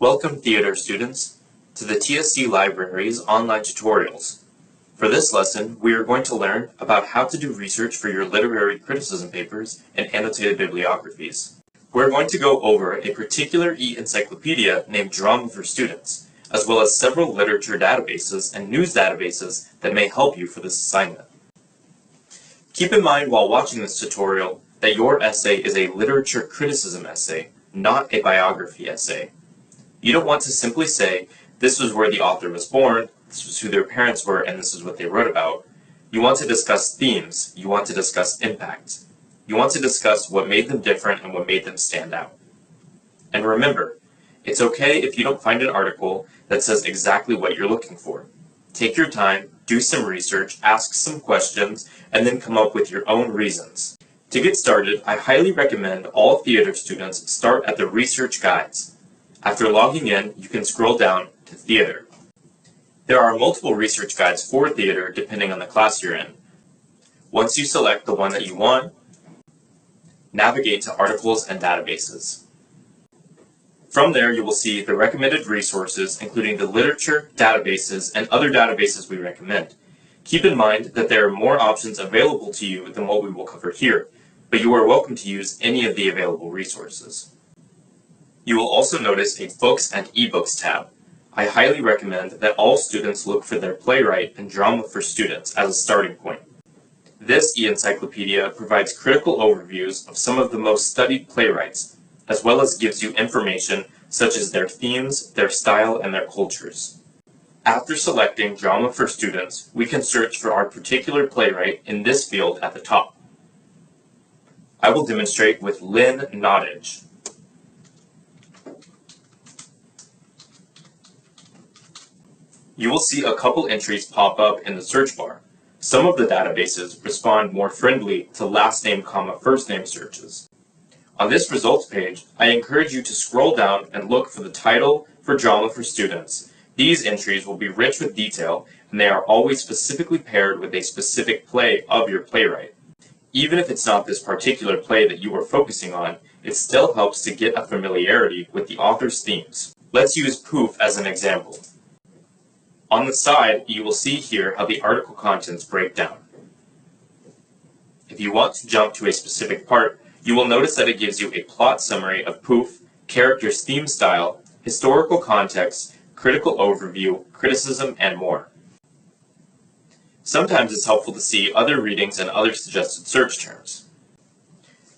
Welcome, theater students, to the TSC Library's online tutorials. For this lesson, we are going to learn about how to do research for your literary criticism papers and annotated bibliographies. We're going to go over a particular e-encyclopedia named Drama for Students, as well as several literature databases and news databases that may help you for this assignment. Keep in mind while watching this tutorial that your essay is a literature criticism essay, not a biography essay. You don't want to simply say, this was where the author was born, this was who their parents were, and this is what they wrote about. You want to discuss themes, you want to discuss impact. You want to discuss what made them different and what made them stand out. And remember, it's okay if you don't find an article that says exactly what you're looking for. Take your time, do some research, ask some questions, and then come up with your own reasons. To get started, I highly recommend all theater students start at the research guides. After logging in, you can scroll down to theater. There are multiple research guides for theater depending on the class you're in. Once you select the one that you want, navigate to articles and databases. From there, you will see the recommended resources, including the literature, databases, and other databases we recommend. Keep in mind that there are more options available to you than what we will cover here, but you are welcome to use any of the available resources. You will also notice a Books and eBooks tab. I highly recommend that all students look for their playwright and Drama for Students as a starting point. This e-encyclopedia provides critical overviews of some of the most studied playwrights, as well as gives you information such as their themes, their style, and their cultures. After selecting Drama for Students, we can search for our particular playwright in this field at the top. I will demonstrate with Lynn Nottage. You will see a couple entries pop up in the search bar. Some of the databases respond more friendly to last name, first name searches. On this results page, I encourage you to scroll down and look for the title for Drama for Students. These entries will be rich with detail, and they are always specifically paired with a specific play of your playwright. Even if it's not this particular play that you are focusing on, it still helps to get a familiarity with the author's themes. Let's use Poof as an example. On the side, you will see here how the article contents break down. If you want to jump to a specific part, you will notice that it gives you a plot summary of Poof, character's theme style, historical context, critical overview, criticism, and more. Sometimes it's helpful to see other readings and other suggested search terms.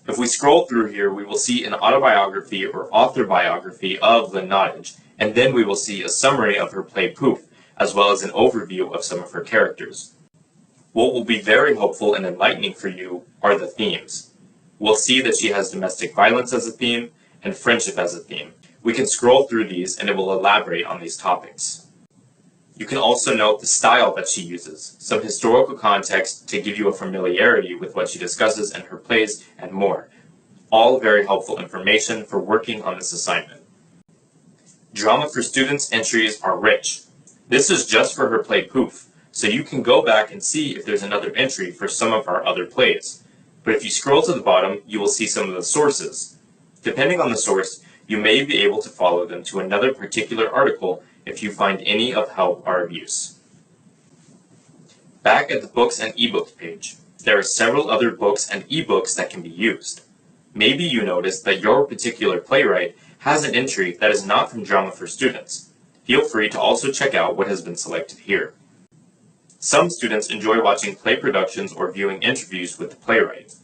If we scroll through here, we will see an autobiography or author biography of Lynn Nottage, and then we will see a summary of her play Poof, as well as an overview of some of her characters. What will be very helpful and enlightening for you are the themes. We'll see that she has domestic violence as a theme and friendship as a theme. We can scroll through these and it will elaborate on these topics. You can also note the style that she uses, some historical context to give you a familiarity with what she discusses in her plays, and more. All very helpful information for working on this assignment. Drama for Students entries are rich. This is just for her play Poof, so you can go back and see if there's another entry for some of our other plays. But if you scroll to the bottom, you will see some of the sources. Depending on the source, you may be able to follow them to another particular article if you find any of help or of use. Back at the Books and eBooks page, there are several other books and ebooks that can be used. Maybe you noticed that your particular playwright has an entry that is not from Drama for Students. Feel free to also check out what has been selected here. Some students enjoy watching play productions or viewing interviews with the playwright.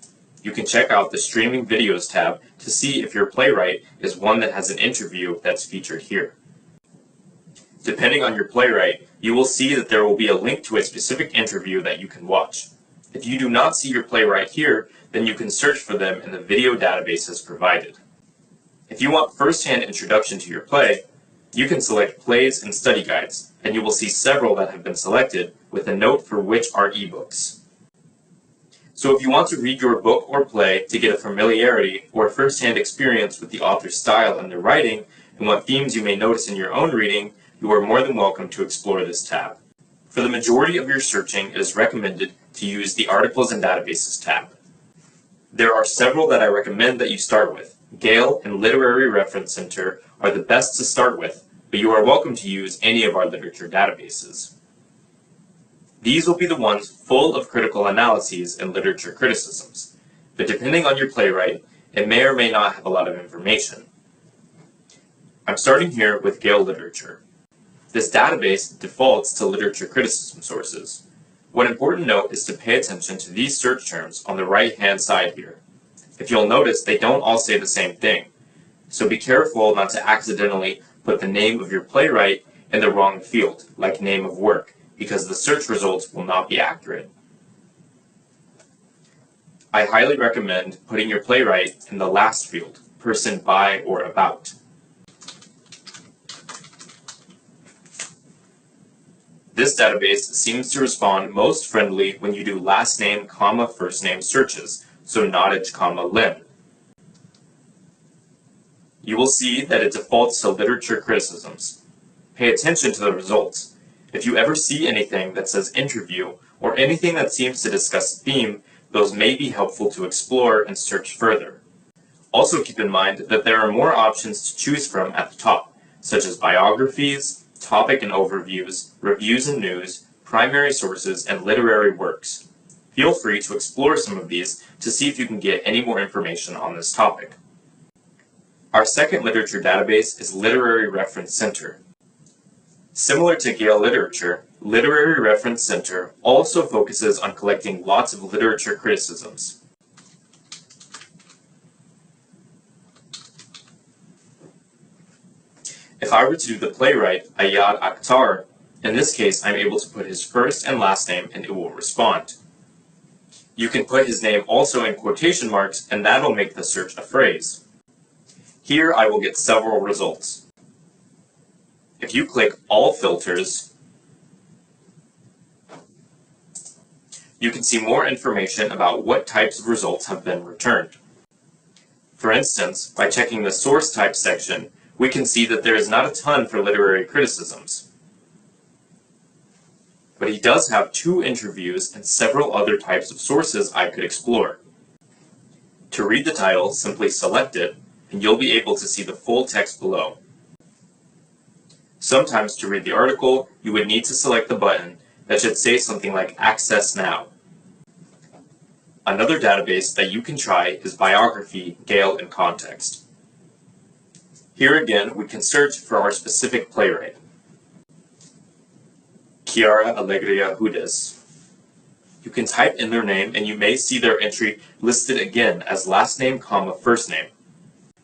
You can check out the Streaming Videos tab to see if your playwright is one that has an interview that's featured here. Depending on your playwright, you will see that there will be a link to a specific interview that you can watch. If you do not see your playwright here, then you can search for them in the video databases provided. If you want first-hand introduction to your play, you can select Plays and Study Guides, and you will see several that have been selected with a note for which are ebooks. So if you want to read your book or play to get a familiarity or first-hand experience with the author's style and their writing, and what themes you may notice in your own reading, you are more than welcome to explore this tab. For the majority of your searching, it is recommended to use the Articles and Databases tab. There are several that I recommend that you start with. Gale, and Literary Reference Center are the best to start with, but you are welcome to use any of our literature databases. These will be the ones full of critical analyses and literature criticisms, but depending on your playwright, it may or may not have a lot of information. I'm starting here with Gale Literature. This database defaults to literature criticism sources. One important note is to pay attention to these search terms on the right-hand side here. If you'll notice, they don't all say the same thing, so be careful not to accidentally put the name of your playwright in the wrong field, like name of work, because the search results will not be accurate. I highly recommend putting your playwright in the last field, person by or about. This database seems to respond most friendly when you do last name, comma, first name searches, so Nottage, comma, Lynn. You will see that it defaults to literature criticisms. Pay attention to the results. If you ever see anything that says interview, or anything that seems to discuss a theme, those may be helpful to explore and search further. Also keep in mind that there are more options to choose from at the top, such as biographies, topic and overviews, reviews and news, primary sources, and literary works. Feel free to explore some of these to see if you can get any more information on this topic. Our second literature database is Literary Reference Center. Similar to Gale Literature, Literary Reference Center also focuses on collecting lots of literature criticisms. If I were to do the playwright Ayad Akhtar, in this case I'm able to put his first and last name and it will respond. You can put his name also in quotation marks and that'll make the search a phrase. Here I will get several results. If you click All Filters, you can see more information about what types of results have been returned. For instance, by checking the Source Type section, we can see that there is not a ton for literary criticisms. But he does have 2 interviews and several other types of sources I could explore. To read the title, simply select it, and you'll be able to see the full text below. Sometimes to read the article, you would need to select the button that should say something like Access Now. Another database that you can try is Biography, Gale, and Context. Here again, we can search for our specific playwright. Chiara Allegria Hudes. You can type in their name and you may see their entry listed again as last name, comma, first name.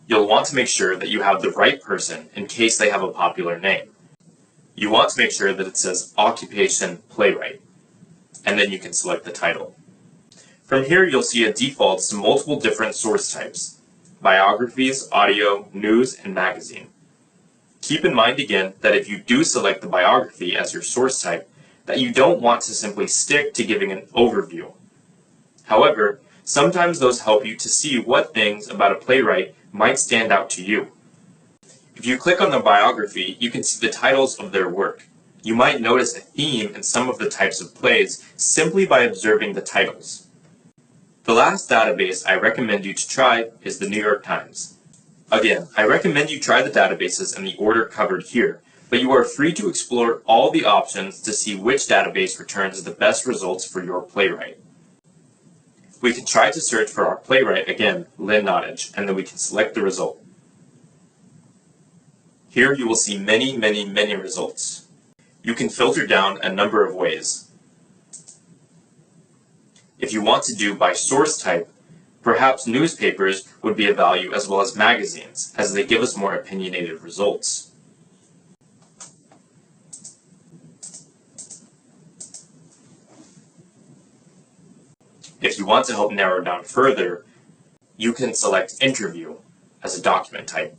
You'll want to make sure that you have the right person in case they have a popular name. You want to make sure that it says Occupation Playwright, and then you can select the title. From here you'll see a default to multiple different source types: biographies, audio, news, and magazine. Keep in mind again that if you do select the biography as your source type, that you don't want to simply stick to giving an overview. However, sometimes those help you to see what things about a playwright might stand out to you. If you click on the biography, you can see the titles of their work. You might notice a theme in some of the types of plays simply by observing the titles. The last database I recommend you to try is the New York Times. Again, I recommend you try the databases in the order covered here, but you are free to explore all the options to see which database returns the best results for your playwright. We can try to search for our playwright again, Lynn Nottage, and then we can select the result. Here you will see many results. You can filter down a number of ways. If you want to do by source type, perhaps newspapers would be of value as well as magazines, as they give us more opinionated results. If you want to help narrow down further, you can select Interview as a document type.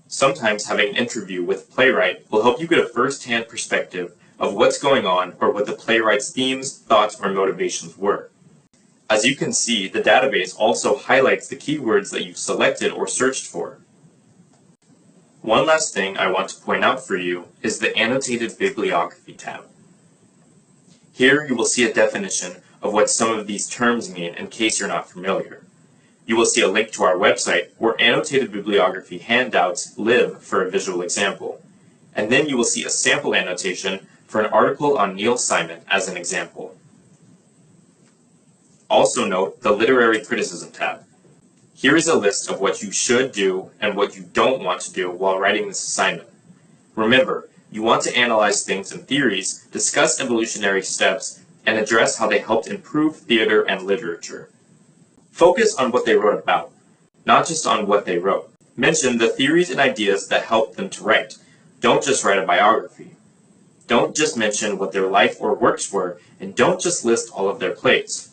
Sometimes having an interview with a playwright will help you get a first-hand perspective of what's going on or what the playwright's themes, thoughts, or motivations were. As you can see, the database also highlights the keywords that you've selected or searched for. One last thing I want to point out for you is the Annotated Bibliography tab. Here you will see a definition of what some of these terms mean in case you're not familiar. You will see a link to our website where annotated bibliography handouts live for a visual example. And then you will see a sample annotation for an article on Neil Simon as an example. Also note the Literary Criticism tab. Here is a list of what you should do and what you don't want to do while writing this assignment. Remember, you want to analyze things in theories, discuss evolutionary steps, and address how they helped improve theater and literature. Focus on what they wrote about, not just on what they wrote. Mention the theories and ideas that helped them to write. Don't just write a biography. Don't just mention what their life or works were, and don't just list all of their plays.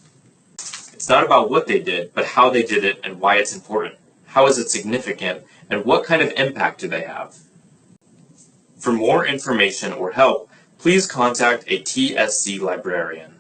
It's not about what they did, but how they did it and why it's important. How is it significant, and what kind of impact do they have? For more information or help, please contact a TSC librarian.